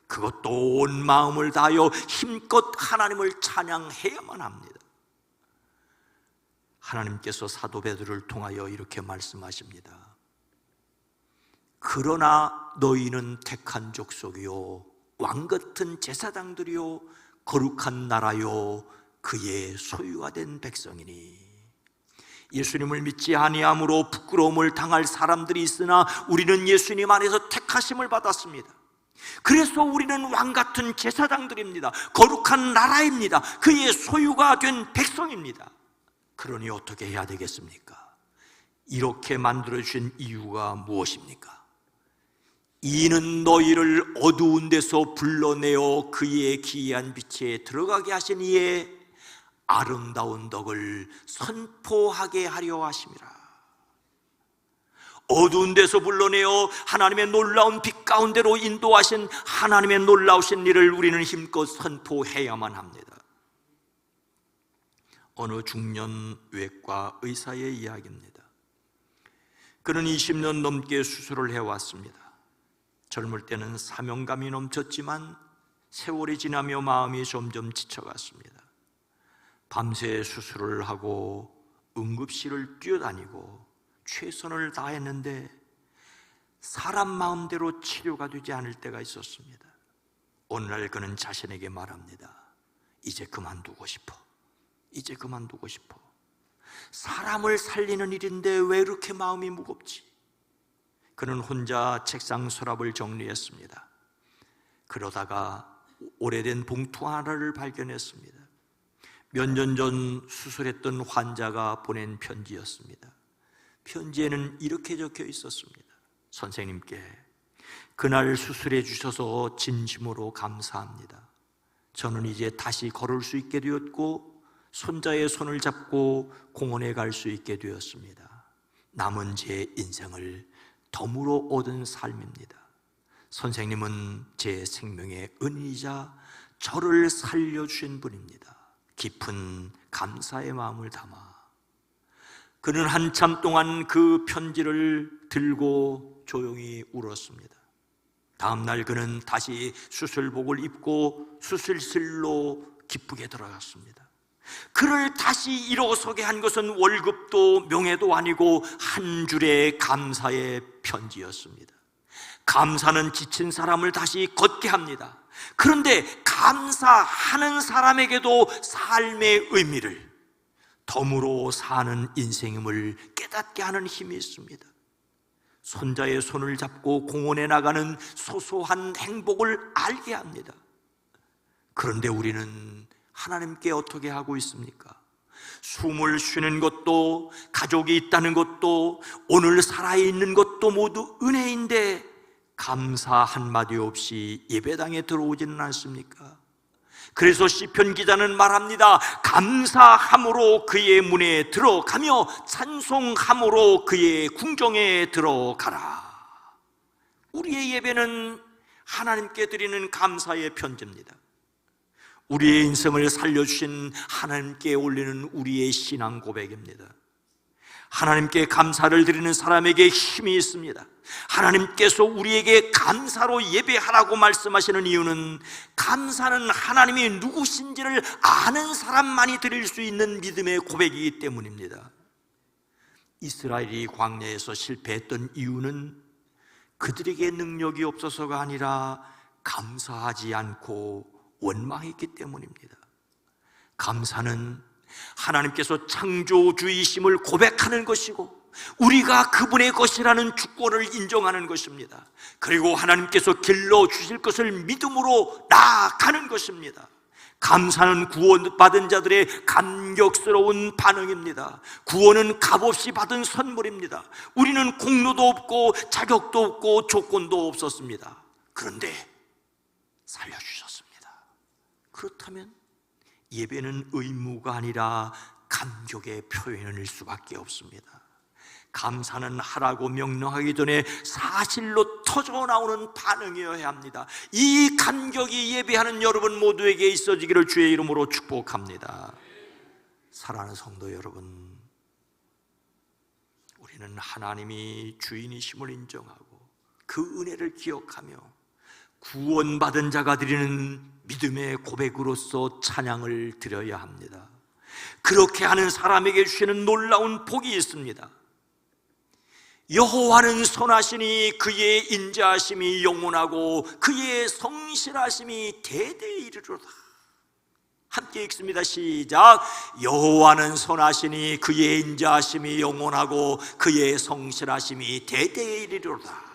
그것도 온 마음을 다하여 힘껏 하나님을 찬양해야만 합니다. 하나님께서 사도 베드로를 통하여 이렇게 말씀하십니다. 그러나 너희는 택한 족속이요 왕같은 제사장들이요 거룩한 나라요 그의 소유가 된 백성이니. 예수님을 믿지 아니함으로 부끄러움을 당할 사람들이 있으나 우리는 예수님 안에서 택하심을 받았습니다. 그래서 우리는 왕같은 제사장들입니다. 거룩한 나라입니다. 그의 소유가 된 백성입니다. 그러니 어떻게 해야 되겠습니까? 이렇게 만들어주신 이유가 무엇입니까? 이는 너희를 어두운 데서 불러내어 그의 기이한 빛에 들어가게 하신 이에 아름다운 덕을 선포하게 하려 하심이라. 어두운 데서 불러내어 하나님의 놀라운 빛 가운데로 인도하신 하나님의 놀라우신 일을 우리는 힘껏 선포해야만 합니다. 어느 중년 외과 의사의 이야기입니다. 그는 20년 넘게 수술을 해왔습니다. 젊을 때는 사명감이 넘쳤지만 세월이 지나며 마음이 점점 지쳐갔습니다. 밤새 수술을 하고 응급실을 뛰어다니고 최선을 다했는데 사람 마음대로 치료가 되지 않을 때가 있었습니다. 어느 날 그는 자신에게 말합니다. 이제 그만두고 싶어. 이제 그만두고 싶어. 사람을 살리는 일인데 왜 이렇게 마음이 무겁지? 그는 혼자 책상 서랍을 정리했습니다. 그러다가 오래된 봉투 하나를 발견했습니다. 몇 년 전 수술했던 환자가 보낸 편지였습니다. 편지에는 이렇게 적혀 있었습니다. 선생님께 그날 수술해 주셔서 진심으로 감사합니다. 저는 이제 다시 걸을 수 있게 되었고 손자의 손을 잡고 공원에 갈 수 있게 되었습니다. 남은 제 인생을 덤으로 얻은 삶입니다. 선생님은 제 생명의 은인이자 저를 살려주신 분입니다. 깊은 감사의 마음을 담아 그는 한참 동안 그 편지를 들고 조용히 울었습니다. 다음 날 그는 다시 수술복을 입고 수술실로 기쁘게 들어갔습니다. 그를 다시 일어서게 한 것은 월급도 명예도 아니고 한 줄의 감사의 편지였습니다. 감사는 지친 사람을 다시 걷게 합니다. 그런데 감사하는 사람에게도 삶의 의미를 덤으로 사는 인생임을 깨닫게 하는 힘이 있습니다. 손자의 손을 잡고 공원에 나가는 소소한 행복을 알게 합니다. 그런데 우리는 하나님께 어떻게 하고 있습니까? 숨을 쉬는 것도, 가족이 있다는 것도, 오늘 살아있는 것도 모두 은혜인데 감사 한마디 없이 예배당에 들어오지는 않습니까? 그래서 시편 기자는 말합니다. 감사함으로 그의 문에 들어가며 찬송함으로 그의 궁정에 들어가라. 우리의 예배는 하나님께 드리는 감사의 편지입니다. 우리의 인생을 살려주신 하나님께 올리는 우리의 신앙 고백입니다. 하나님께 감사를 드리는 사람에게 힘이 있습니다. 하나님께서 우리에게 감사로 예배하라고 말씀하시는 이유는 감사는 하나님이 누구신지를 아는 사람만이 드릴 수 있는 믿음의 고백이기 때문입니다. 이스라엘이 광야에서 실패했던 이유는 그들에게 능력이 없어서가 아니라 감사하지 않고 원망했기 때문입니다. 감사는 하나님께서 창조주이심을 고백하는 것이고 우리가 그분의 것이라는 주권을 인정하는 것입니다. 그리고 하나님께서 길러주실 것을 믿음으로 나아가는 것입니다. 감사는 구원받은 자들의 감격스러운 반응입니다. 구원은 값없이 받은 선물입니다. 우리는 공로도 없고 자격도 없고 조건도 없었습니다. 그런데 살려주셨습니다. 그렇다면 예배는 의무가 아니라 감격의 표현일 수밖에 없습니다. 감사는 하라고 명령하기 전에 사실로 터져나오는 반응이어야 합니다. 이 감격이 예배하는 여러분 모두에게 있어지기를 주의 이름으로 축복합니다. 사랑하는 성도 여러분, 우리는 하나님이 주인이심을 인정하고 그 은혜를 기억하며 구원받은 자가 드리는 믿음의 고백으로서 찬양을 드려야 합니다. 그렇게 하는 사람에게 주시는 놀라운 복이 있습니다. 여호와는 선하시니 그의 인자하심이 영원하고 그의 성실하심이 대대에 이르리로다. 함께 읽습니다. 시작. 여호와는 선하시니 그의 인자하심이 영원하고 그의 성실하심이 대대에 이르리로다.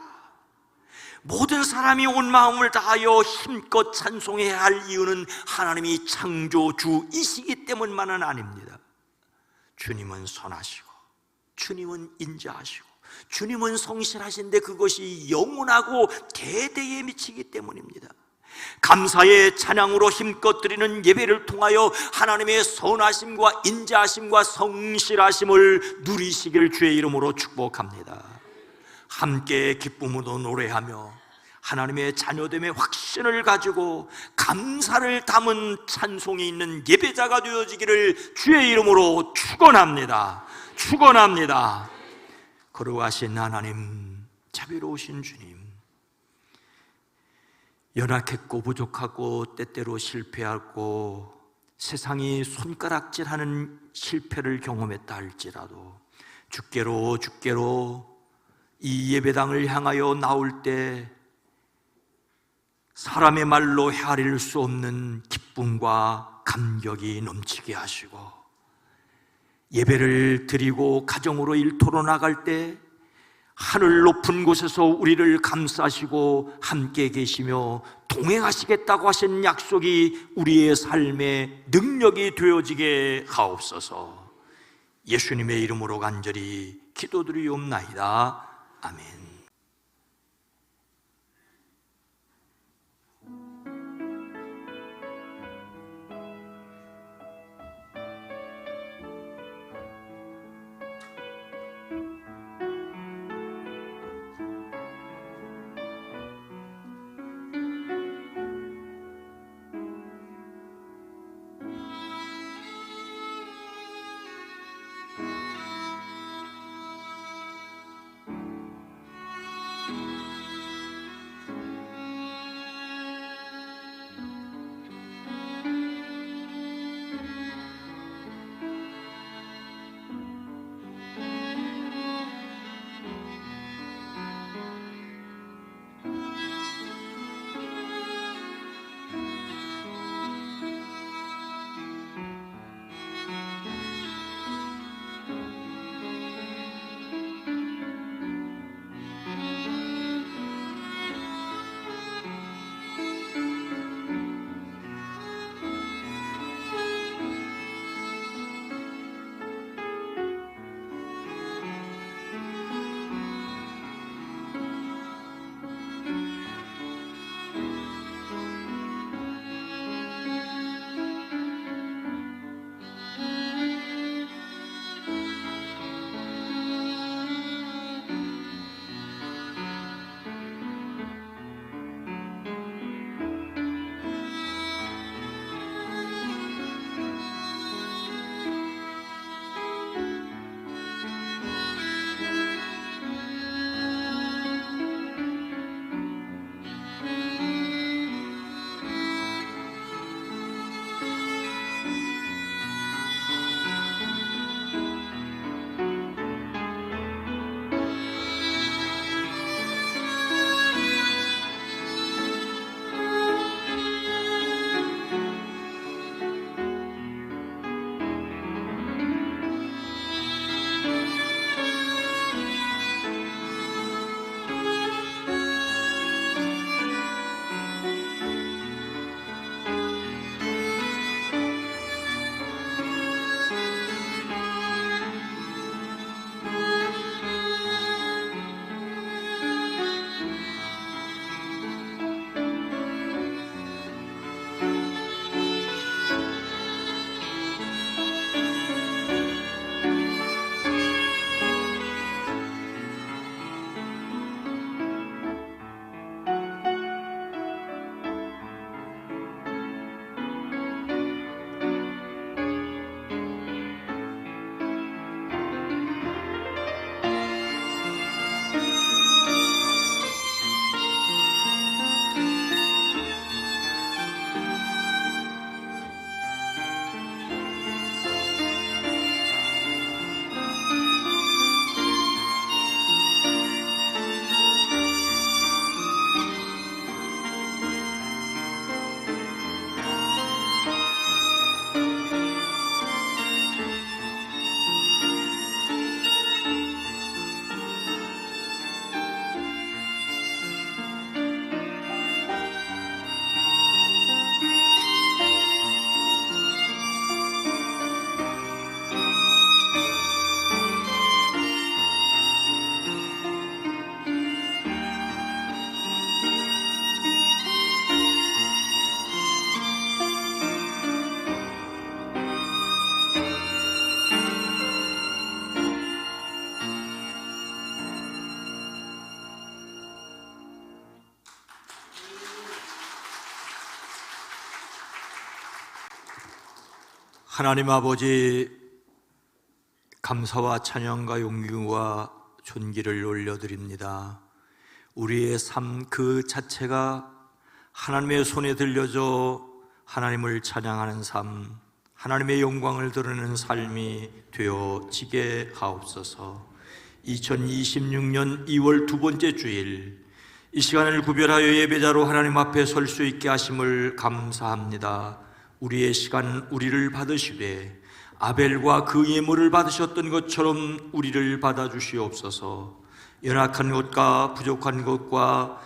모든 사람이 온 마음을 다하여 힘껏 찬송해야 할 이유는 하나님이 창조주이시기 때문만은 아닙니다. 주님은 선하시고 주님은 인자하시고 주님은 성실하신데 그것이 영원하고 대대에 미치기 때문입니다. 감사의 찬양으로 힘껏 드리는 예배를 통하여 하나님의 선하심과 인자하심과 성실하심을 누리시길 주의 이름으로 축복합니다. 함께 기쁨으로 노래하며 하나님의 자녀됨의 확신을 가지고 감사를 담은 찬송이 있는 예배자가 되어지기를 주의 이름으로 축원합니다. 축원합니다. 거룩하신 하나님, 자비로우신 주님, 연약했고 부족하고 때때로 실패하고 세상이 손가락질하는 실패를 경험했다 할지라도 주께로 이 예배당을 향하여 나올 때 사람의 말로 헤아릴 수 없는 기쁨과 감격이 넘치게 하시고, 예배를 드리고 가정으로 일터로 나갈 때 하늘 높은 곳에서 우리를 감싸시고 함께 계시며 동행하시겠다고 하신 약속이 우리의 삶의 능력이 되어지게 하옵소서. 예수님의 이름으로 간절히 기도드리옵나이다. 아멘. 하나님 아버지, 감사와 찬양과 용기와 존귀를 올려드립니다. 우리의 삶 그 자체가 하나님의 손에 들려져 하나님을 찬양하는 삶, 하나님의 영광을 드러내는 삶이 되어지게 하옵소서. 2026년 2월 두 번째 주일, 이 시간을 구별하여 예배자로 하나님 앞에 설 수 있게 하심을 감사합니다. 우리의 시간 우리를 받으시되 아벨과 그 예물을 받으셨던 것처럼 우리를 받아주시옵소서. 연약한 것과 부족한 것과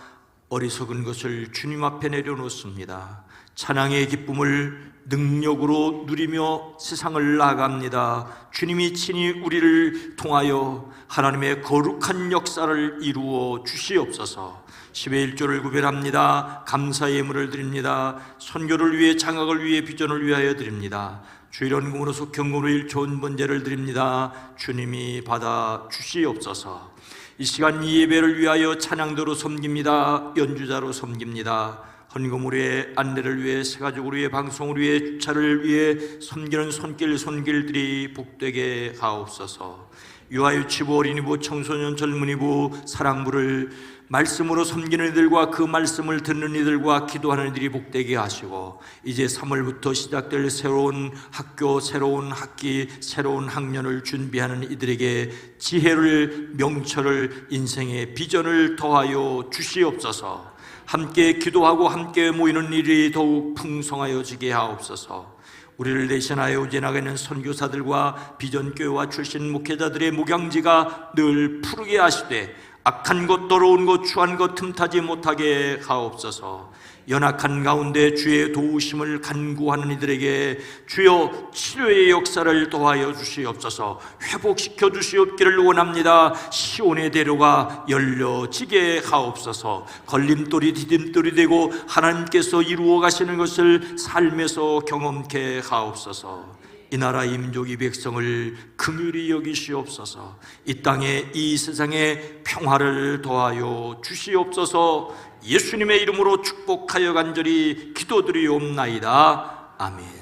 어리석은 것을 주님 앞에 내려놓습니다. 찬양의 기쁨을 능력으로 누리며 세상을 나아갑니다. 주님이 친히 우리를 통하여 하나님의 거룩한 역사를 이루어 주시옵소서. 10의 1조를 구별합니다. 감사 예물을 드립니다. 선교를 위해, 장학을 위해, 비전을 위하여 드립니다. 주일원금으로서 경고로 1조 번제를 드립니다. 주님이 받아 주시옵소서. 이 시간 이 예배를 위하여 찬양도로 섬깁니다. 연주자로 섬깁니다. 헌금을 위해, 안내를 위해, 새가족을 위해, 방송을 위해, 주차를 위해 섬기는 손길들이 복되게 하옵소서. 유아유치부, 어린이부, 청소년, 젊은이부, 사랑부를 말씀으로 섬기는 이들과 그 말씀을 듣는 이들과 기도하는 이들이 복되게 하시고, 이제 3월부터 시작될 새로운 학교, 새로운 학기, 새로운 학년을 준비하는 이들에게 지혜를, 명철을, 인생의 비전을 더하여 주시옵소서. 함께 기도하고 함께 모이는 일이 더욱 풍성하여지게 하옵소서. 우리를 대신하여 지나가는 선교사들과 비전교회와 출신 목회자들의 목양지가 늘 푸르게 하시되 악한 것, 더러운 것, 추한 것 틈타지 못하게 하옵소서. 연약한 가운데 주의 도우심을 간구하는 이들에게 주여 치료의 역사를 도하여 주시옵소서. 회복시켜 주시옵기를 원합니다. 시온의 대로가 열려지게 하옵소서. 걸림돌이 디딤돌이 되고 하나님께서 이루어 가시는 것을 삶에서 경험케 하옵소서. 이 나라 이 민족 이 백성을 긍휼히 여기시옵소서. 이 땅에 이 세상에 평화를 더하여 주시옵소서. 예수님의 이름으로 축복하여 간절히 기도드리옵나이다. 아멘.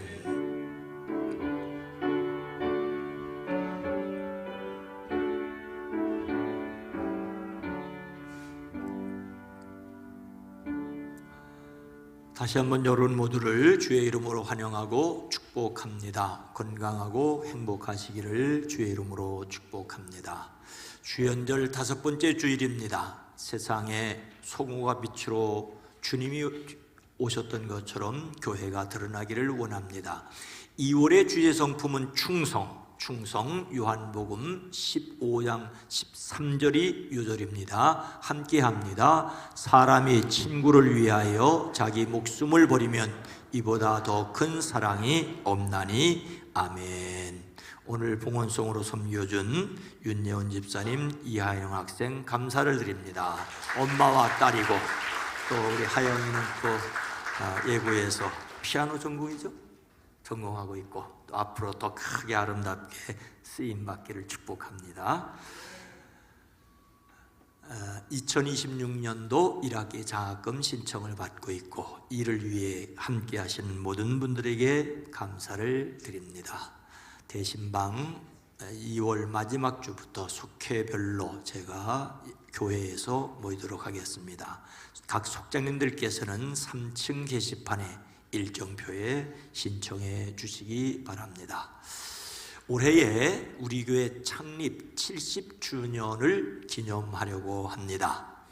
다시 한번 여러분 모두를 주의 이름으로 환영하고 축복합니다. 건강하고 행복하시기를 주의 이름으로 축복합니다. 주연절 5번째 주일입니다. 세상에 소금과 빛으로 주님이 오셨던 것처럼 교회가 드러나기를 원합니다. 2월의 주제 성품은 충성, 요한복음 15장 13절이 요절입니다. 함께 합니다. 사람이 친구를 위하여 자기 목숨을 버리면 이보다 더 큰 사랑이 없나니. 아멘. 오늘 봉헌송으로 섬겨준 윤예원 집사님, 이하영 학생 감사를 드립니다. 엄마와 딸이고 또 우리 하영이는 또 예고에서 피아노 전공이죠? 전공하고 있고 또 앞으로 더 크게 아름답게 쓰임받기를 축복합니다. 2026년도 1학기 장학금 신청을 받고 있고 이를 위해 함께 하시는 모든 분들에게 감사를 드립니다. 대신방 2월 마지막 주부터 속회별로 제가 교회에서 모이도록 하겠습니다. 각 속장님들께서는 3층 게시판에 일정표에 신청해 주시기 바랍니다. 올해에 우리 교회 창립 70주년을 기념하려고 합니다.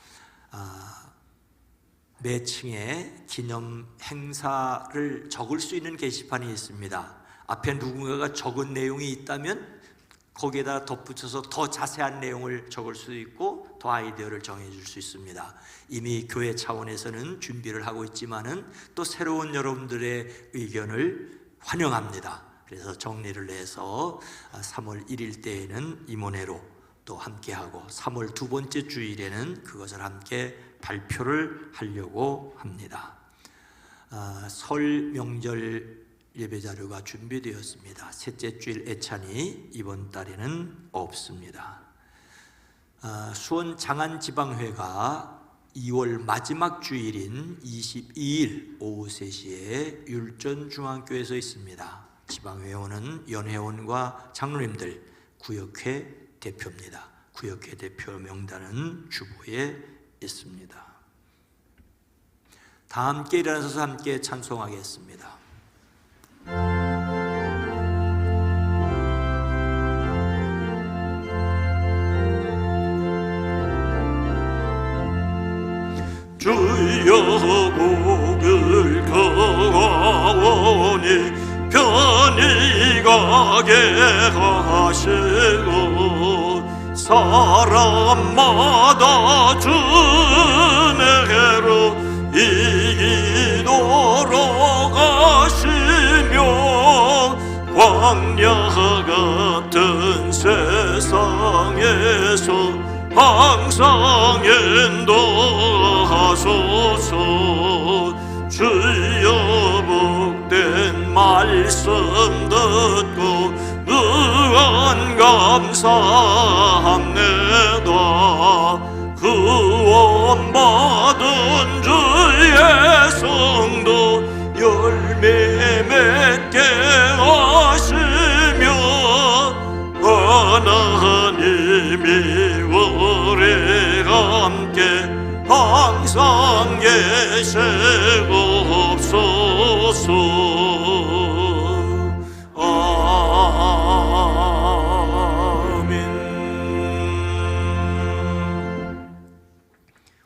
매 층에 기념 행사를 적을 수 있는 게시판이 있습니다. 앞에 누군가가 적은 내용이 있다면 거기에다 덧붙여서 더 자세한 내용을 적을 수 있고 더 아이디어를 정해줄 수 있습니다. 이미 교회 차원에서는 준비를 하고 있지만은 또 새로운 여러분들의 의견을 환영합니다. 그래서 정리를 해서 3월 1일 때에는 임원회로 또 함께하고 3월 두 번째 주일에는 그것을 함께 발표를 하려고 합니다. 설 명절 예배 자료가 준비되었습니다. 셋째 주일 애찬이 이번 달에는 없습니다. 수원 장안지방회가 2월 마지막 주일인 22일 오후 3시에 율전중앙교회에서 있습니다. 지방회원은 연회원과 장로님들, 구역회 대표입니다. 구역회 대표 명단은 주보에 있습니다. 다 함께 일어나서 함께 찬송하겠습니다. 주여 복을 거하오니 편히 가게 하시고 사람마다 주내로 이기도록 하시며 광야 같은 세상에서 항상 인도하소서. 주여 복된 말씀 듣고 무한 감사합니다. 구원받은 주의 성도 열매 맺게 하시며 하나님이 우리 함께 항상 계시옵소서. 아멘.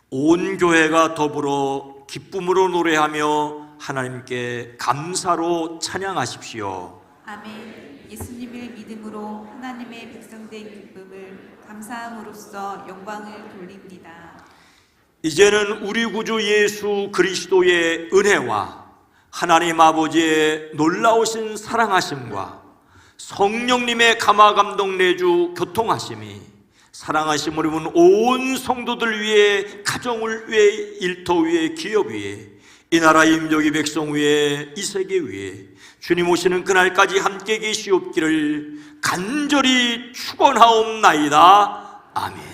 온 교회가 더불어 기쁨으로 노래하며 하나님께 감사로 찬양하십시오. 아멘. 예수님을 믿음으로 하나님의 백성된 기쁨을 감사함으로써 영광을 돌립니다. 이제는 우리 구주 예수 그리스도의 은혜와 하나님 아버지의 놀라우신 사랑하심과 성령님의 감화감동 내주 교통하심이 사랑하심을 입은 온 성도들 위해, 가정을 위해, 일터 위해, 기업 위해, 이 나라 임종의 백성 위해, 이 세계 위해 주님 오시는 그날까지 함께 계시옵기를 간절히 축원하옵나이다. 아멘.